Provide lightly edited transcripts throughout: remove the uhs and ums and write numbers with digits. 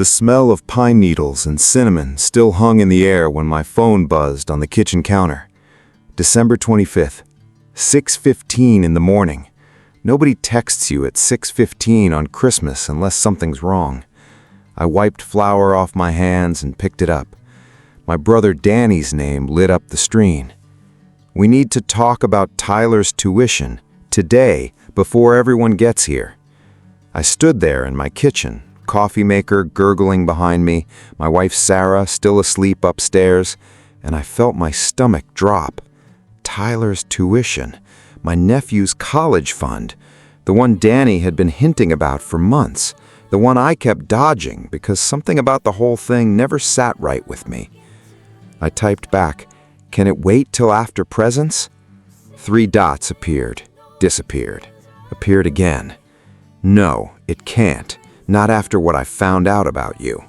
The smell of pine needles and cinnamon still hung in the air when my phone buzzed on the kitchen counter. December 25th, 6:15 in the morning. Nobody texts you at 6:15 on Christmas unless something's wrong. I wiped flour off my hands and picked it up. My brother Danny's name lit up the screen. "We need to talk about Tyler's tuition today before everyone gets here." I stood there in my kitchen, coffee maker gurgling behind me, my wife Sarah still asleep upstairs, and I felt my stomach drop. Tyler's tuition, my nephew's college fund, the one Danny had been hinting about for months, the one I kept dodging because something about the whole thing never sat right with me. I typed back, "Can it wait till after presents?" 3 dots appeared, disappeared, appeared again. "No, it can't. Not after what I found out about you."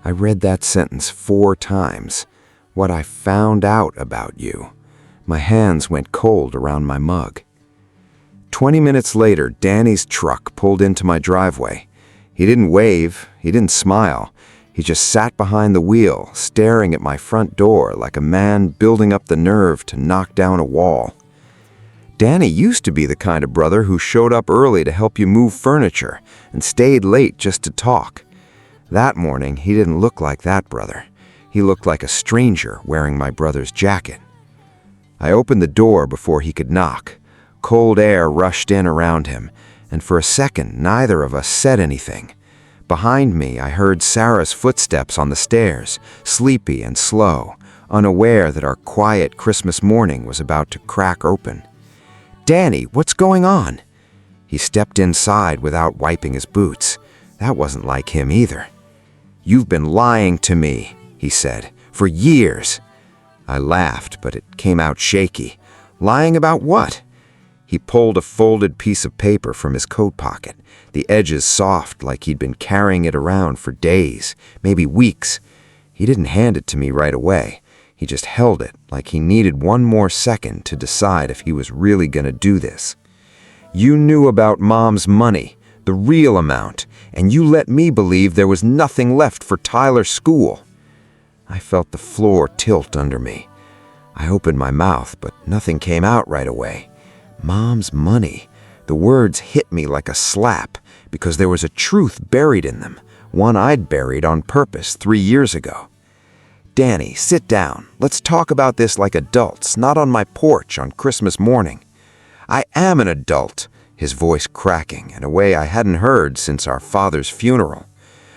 I read that sentence 4 times. What I found out about you. My hands went cold around my mug. 20 minutes later, Danny's truck pulled into my driveway. He didn't wave, he didn't smile. He just sat behind the wheel, staring at my front door like a man building up the nerve to knock down a wall. Danny used to be the kind of brother who showed up early to help you move furniture and stayed late just to talk. That morning, he didn't look like that brother. He looked like a stranger wearing my brother's jacket. I opened the door before he could knock. Cold air rushed in around him, and for a second, neither of us said anything. Behind me, I heard Sarah's footsteps on the stairs, sleepy and slow, unaware that our quiet Christmas morning was about to crack open. "Danny, what's going on?" He stepped inside without wiping his boots. That wasn't like him either. "You've been lying to me," he said, "for years." I laughed, but it came out shaky. "Lying about what?" He pulled a folded piece of paper from his coat pocket, the edges soft like he'd been carrying it around for days, maybe weeks. He didn't hand it to me right away. He just held it like he needed one more second to decide if he was really gonna do this. "You knew about Mom's money, the real amount, and you let me believe there was nothing left for Tyler's school." I felt the floor tilt under me. I opened my mouth, but nothing came out right away. Mom's money. The words hit me like a slap because there was a truth buried in them, one I'd buried on purpose 3 years ago. "Danny, sit down. Let's talk about this like adults, not on my porch on Christmas morning." "I am an adult," his voice cracking in a way I hadn't heard since our father's funeral.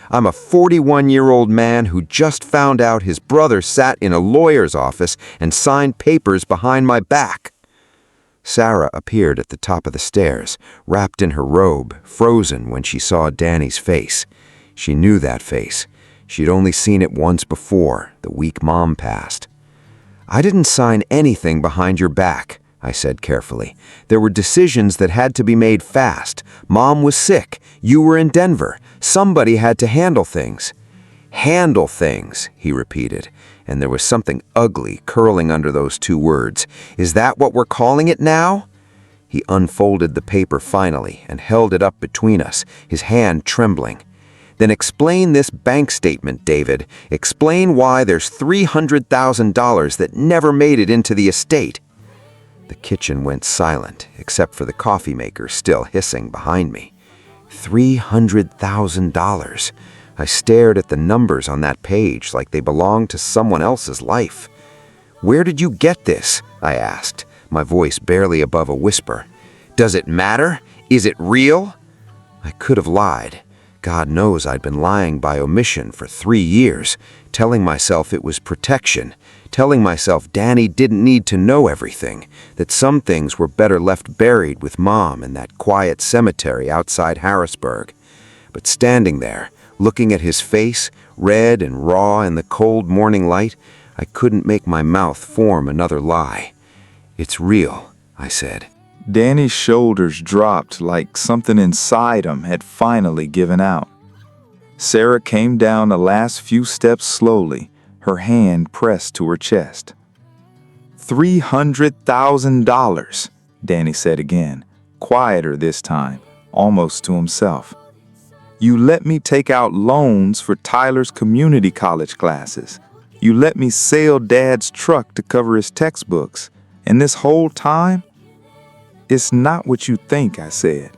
"I'm a 41-year-old man who just found out his brother sat in a lawyer's office and signed papers behind my back." Sarah appeared at the top of the stairs, wrapped in her robe, frozen when she saw Danny's face. She knew that face. She'd only seen it once before, the week Mom passed. "I didn't sign anything behind your back," I said carefully. "There were decisions that had to be made fast. Mom was sick. You were in Denver. Somebody had to handle things." "Handle things," he repeated, and there was something ugly curling under those 2 words. "Is that what we're calling it now?" He unfolded the paper finally and held it up between us, his hand trembling. "Then explain this bank statement, David. Explain why there's $300,000 that never made it into the estate." The kitchen went silent, except for the coffee maker still hissing behind me. $300,000. I stared at the numbers on that page like they belonged to someone else's life. "Where did you get this?" I asked, my voice barely above a whisper. "Does it matter? Is it real?" I could have lied. God knows I'd been lying by omission for 3 years, telling myself it was protection, telling myself Danny didn't need to know everything, that some things were better left buried with Mom in that quiet cemetery outside Harrisburg. But standing there, looking at his face, red and raw in the cold morning light, I couldn't make my mouth form another lie. "It's real," I said. Danny's shoulders dropped like something inside him had finally given out. Sarah came down the last few steps slowly, her hand pressed to her chest. $300,000, Danny said again, quieter this time, almost to himself. You let me take out loans for Tyler's community college classes. You let me sail Dad's truck to cover his textbooks. And this whole time? It's not what you think, I said.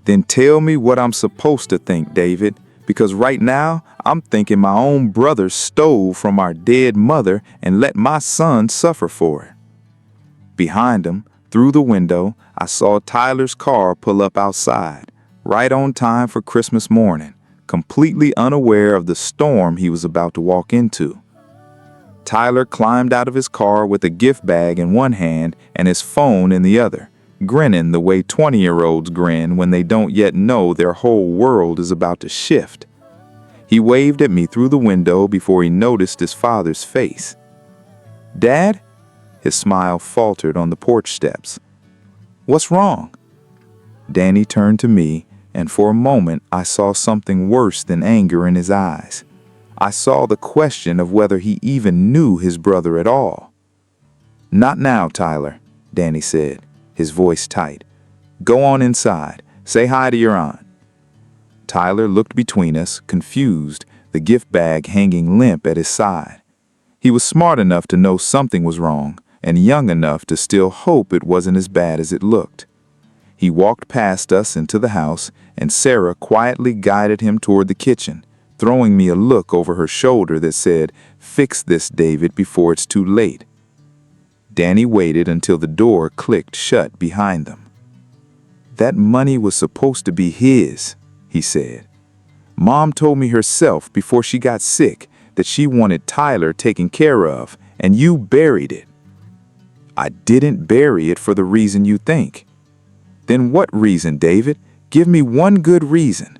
Then tell me what I'm supposed to think, David, because right now I'm thinking my own brother stole from our dead mother and let my son suffer for it. Behind him, through the window, I saw Tyler's car pull up outside, right on time for Christmas morning, completely unaware of the storm he was about to walk into. Tyler climbed out of his car with a gift bag in one hand and his phone in the other, grinning the way 20-year-olds grin when they don't yet know their whole world is about to shift. He waved at me through the window before he noticed his father's face. "Dad?" His smile faltered on the porch steps. "What's wrong?" Danny turned to me, and for a moment I saw something worse than anger in his eyes. I saw the question of whether he even knew his brother at all. "Not now, Tyler," Danny said, his voice tight. "Go on inside. Say hi to your aunt." Tyler looked between us, confused, the gift bag hanging limp at his side. He was smart enough to know something was wrong, and young enough to still hope it wasn't as bad as it looked. He walked past us into the house, and Sarah quietly guided him toward the kitchen, throwing me a look over her shoulder that said, "Fix this, David, before it's too late." Danny waited until the door clicked shut behind them. "That money was supposed to be his," he said. "Mom told me herself before she got sick that she wanted Tyler taken care of, and you buried it." "I didn't bury it for the reason you think." "Then what reason, David? Give me one good reason."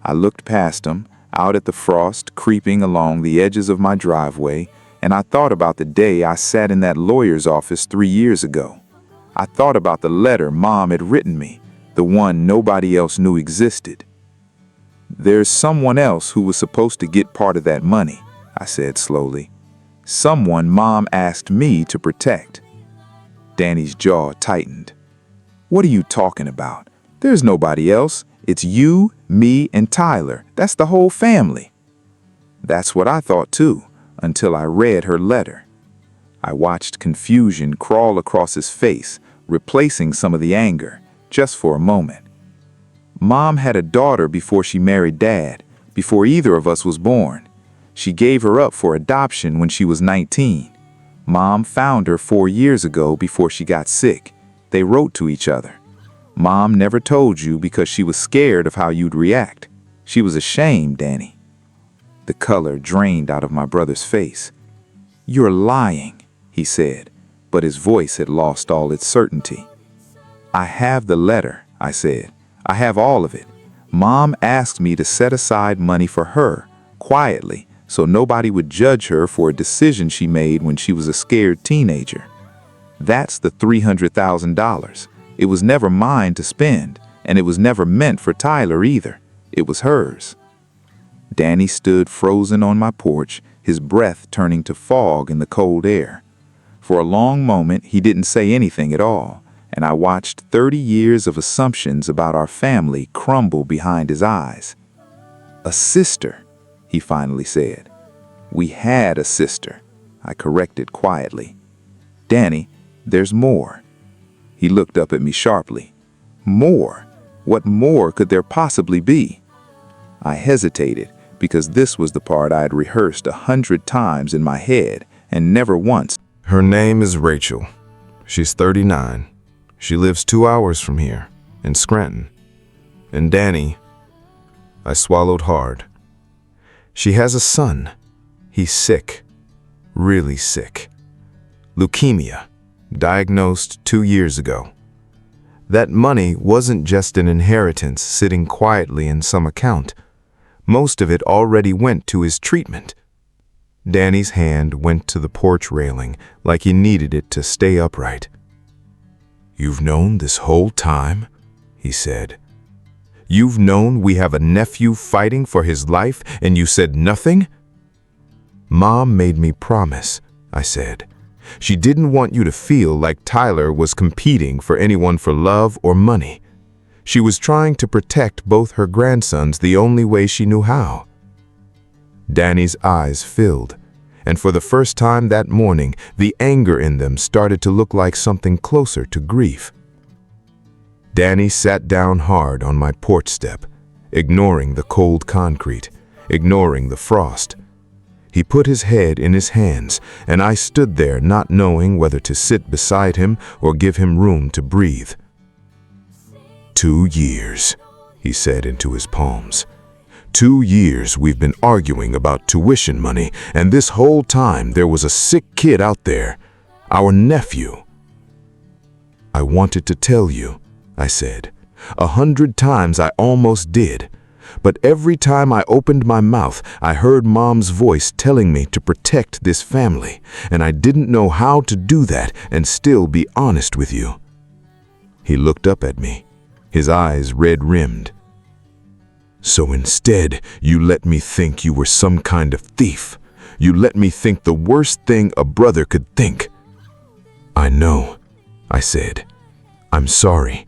I looked past him, out at the frost creeping along the edges of my driveway, and I thought about the day I sat in that lawyer's office 3 years ago. I thought about the letter Mom had written me, the one nobody else knew existed. "There's someone else who was supposed to get part of that money," I said slowly. "Someone Mom asked me to protect." Danny's jaw tightened. "What are you talking about? There's nobody else. It's you, me, and Tyler. That's the whole family." That's what I thought too, until I read her letter. I watched confusion crawl across his face, replacing some of the anger, just for a moment. Mom had a daughter before she married Dad, before either of us was born. She gave her up for adoption when she was 19. Mom found her 4 years ago before she got sick. They wrote to each other. Mom never told you because she was scared of how you'd react. She was ashamed, Danny. The color drained out of my brother's face. "You're lying," he said, but his voice had lost all its certainty. "I have the letter," I said. "I have all of it. Mom asked me to set aside money for her, quietly, so nobody would judge her for a decision she made when she was a scared teenager. That's the $300,000. It was never mine to spend, and it was never meant for Tyler either. It was hers." Danny stood frozen on my porch, his breath turning to fog in the cold air. For a long moment, he didn't say anything at all, and I watched 30 years of assumptions about our family crumble behind his eyes. "A sister," he finally said. "We had a sister," I corrected quietly. "Danny, there's more." He looked up at me sharply. "More? What more could there possibly be?" I hesitated, because this was the part I had rehearsed 100 times in my head, and never once. Her name is Rachel. She's 39. She lives 2 hours from here, in Scranton. And Danny, I swallowed hard. She has a son. He's sick. Really sick. Leukemia. Diagnosed 2 years ago. That money wasn't just an inheritance sitting quietly in some account. Most of it already went to his treatment. Danny's hand went to the porch railing like he needed it to stay upright. "You've known this whole time?" he said. "You've known we have a nephew fighting for his life and you said nothing?" "Mom made me promise," I said. "She didn't want you to feel like Tyler was competing for anyone for love or money. She was trying to protect both her grandsons the only way she knew how. Danny's eyes filled, and for the first time that morning, the anger in them started to look like something closer to grief. Danny sat down hard on my porch step, ignoring the cold concrete, ignoring the frost. He put his head in his hands, and I stood there not knowing whether to sit beside him or give him room to breathe. 2 years, he said into his palms. 2 years we've been arguing about tuition money, and this whole time there was a sick kid out there, our nephew. I wanted to tell you, I said. 100 times I almost did. But every time I opened my mouth, I heard Mom's voice telling me to protect this family, and I didn't know how to do that and still be honest with you. He looked up at me, his eyes red-rimmed. So instead, you let me think you were some kind of thief. You let me think the worst thing a brother could think. I know, I said. I'm sorry.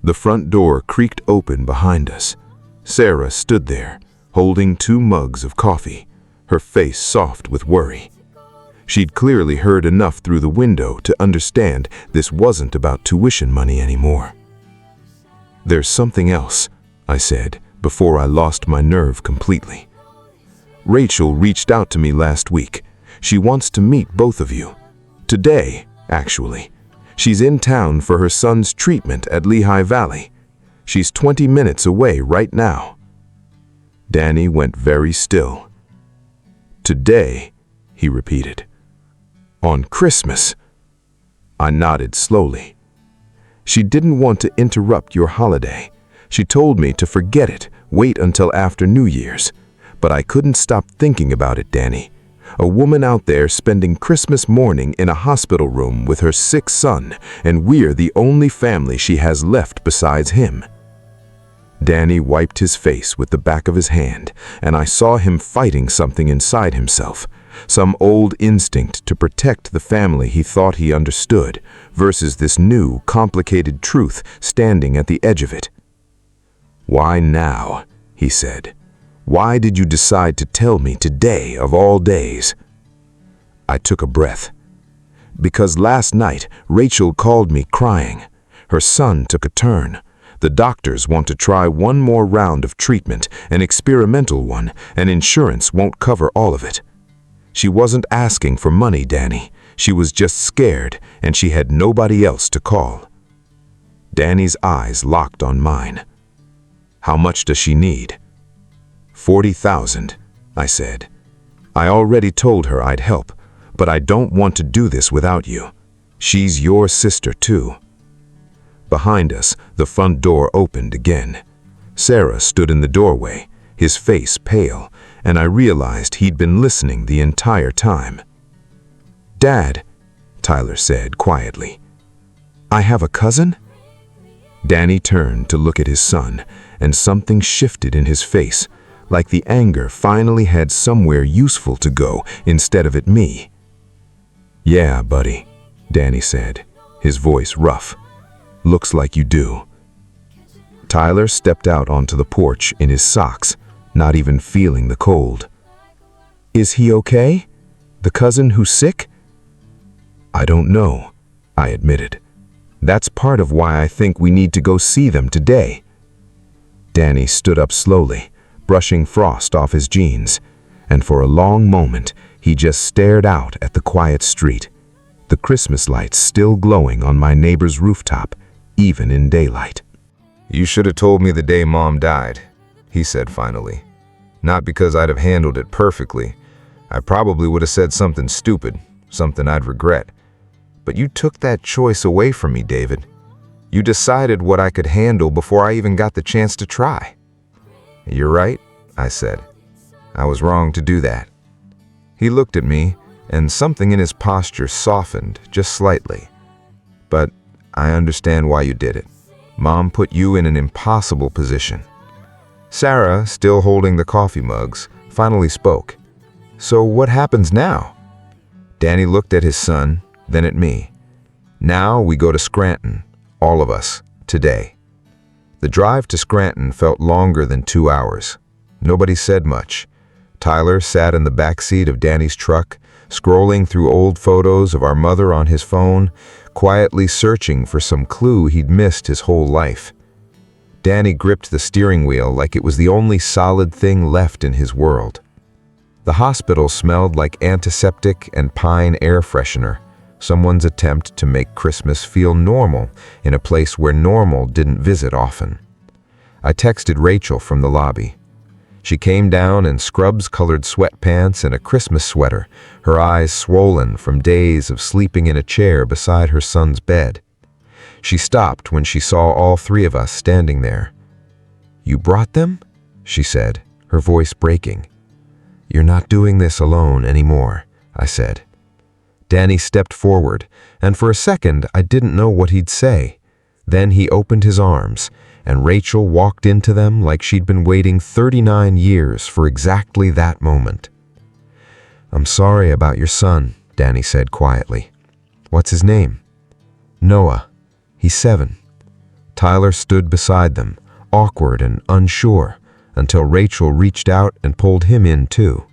The front door creaked open behind us. Sarah stood there, holding 2 mugs of coffee, her face soft with worry. She'd clearly heard enough through the window to understand this wasn't about tuition money anymore. There's something else, I said, before I lost my nerve completely. Rachel reached out to me last week. She wants to meet both of you. Today, actually. She's in town for her son's treatment at Lehigh Valley. She's 20 minutes away right now. Danny went very still. Today, he repeated. On Christmas. I nodded slowly. She didn't want to interrupt your holiday. She told me to forget it, wait until after New Year's. But I couldn't stop thinking about it, Danny. A woman out there spending Christmas morning in a hospital room with her sick son, and we're the only family she has left besides him. Danny wiped his face with the back of his hand, and I saw him fighting something inside himself, some old instinct to protect the family he thought he understood, versus this new, complicated truth standing at the edge of it. Why now? He said. Why did you decide to tell me today of all days? I took a breath. Because last night, Rachel called me crying. Her son took a turn. The doctors want to try one more round of treatment, an experimental one, and insurance won't cover all of it. She wasn't asking for money, Danny. She was just scared, and she had nobody else to call. Danny's eyes locked on mine. How much does she need? 40,000, I said. I already told her I'd help, but I don't want to do this without you. She's your sister too. Behind us, the front door opened again. Sarah stood in the doorway, his face pale, and I realized he'd been listening the entire time. Dad, Tyler said quietly. I have a cousin? Danny turned to look at his son, and something shifted in his face, like the anger finally had somewhere useful to go instead of at me. Yeah, buddy, Danny said, his voice rough. Looks like you do. Tyler stepped out onto the porch in his socks, not even feeling the cold. Is he okay? The cousin who's sick? I don't know, I admitted. That's part of why I think we need to go see them today. Danny stood up slowly, brushing frost off his jeans, and for a long moment he just stared out at the quiet street, the Christmas lights still glowing on my neighbor's rooftop, even in daylight. You should have told me the day Mom died, he said finally. Not because I'd have handled it perfectly. I probably would have said something stupid, something I'd regret. But you took that choice away from me, David. You decided what I could handle before I even got the chance to try. You're right, I said. I was wrong to do that. He looked at me, and something in his posture softened just slightly. But I understand why you did it. Mom put you in an impossible position. Sarah, still holding the coffee mugs, finally spoke. So what happens now? Danny looked at his son, then at me. Now we go to Scranton, all of us, today. The drive to Scranton felt longer than 2 hours. Nobody said much. Tyler sat in the back seat of Danny's truck, scrolling through old photos of our mother on his phone, quietly searching for some clue he'd missed his whole life. Danny gripped the steering wheel like it was the only solid thing left in his world. The hospital smelled like antiseptic and pine air freshener, someone's attempt to make Christmas feel normal in a place where normal didn't visit often. I texted Rachel from the lobby. She came down in scrubs-colored sweatpants and a Christmas sweater, her eyes swollen from days of sleeping in a chair beside her son's bed. She stopped when she saw all three of us standing there. "You brought them?" she said, her voice breaking. "You're not doing this alone anymore," I said. Danny stepped forward, and for a second I didn't know what he'd say. Then he opened his arms, and Rachel walked into them like she'd been waiting 39 years for exactly that moment. "I'm sorry about your son," Danny said quietly. "What's his name?" "Noah. He's 7. Tyler stood beside them, awkward and unsure, until Rachel reached out and pulled him in too.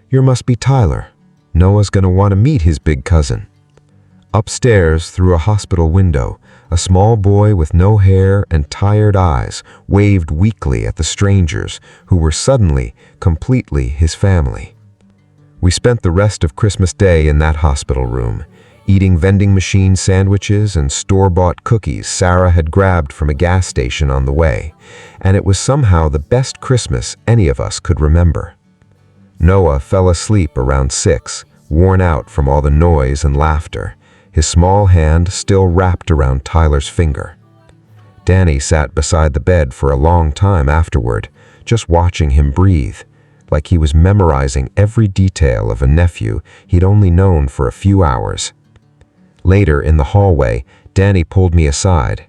"You must be Tyler. Noah's gonna want to meet his big cousin." Upstairs, through a hospital window, a small boy with no hair and tired eyes waved weakly at the strangers who were suddenly, completely his family. We spent the rest of Christmas Day in that hospital room, eating vending machine sandwiches and store-bought cookies Sarah had grabbed from a gas station on the way, and it was somehow the best Christmas any of us could remember. Noah fell asleep around 6, worn out from all the noise and laughter, his small hand still wrapped around Tyler's finger. Danny sat beside the bed for a long time afterward, just watching him breathe, like he was memorizing every detail of a nephew he'd only known for a few hours. Later, in the hallway, Danny pulled me aside.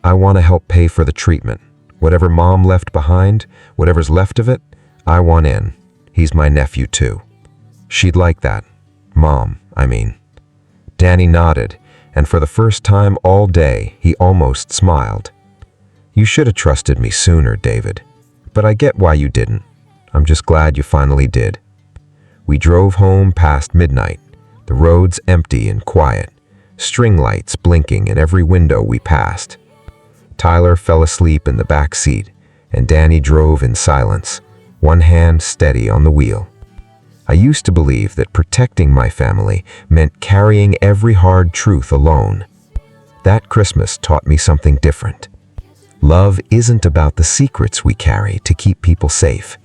"I want to help pay for the treatment. Whatever Mom left behind, whatever's left of it, I want in. He's my nephew too." "She'd like that. Mom, I mean." Danny nodded, and for the first time all day, he almost smiled. "You should have trusted me sooner, David. But I get why you didn't. I'm just glad you finally did." We drove home past midnight, the roads empty and quiet, string lights blinking in every window we passed. Tyler fell asleep in the back seat, and Danny drove in silence, one hand steady on the wheel. I used to believe that protecting my family meant carrying every hard truth alone. That Christmas taught me something different. Love isn't about the secrets we carry to keep people safe.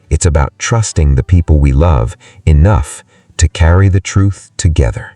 It's about trusting the people we love enough to carry the truth together.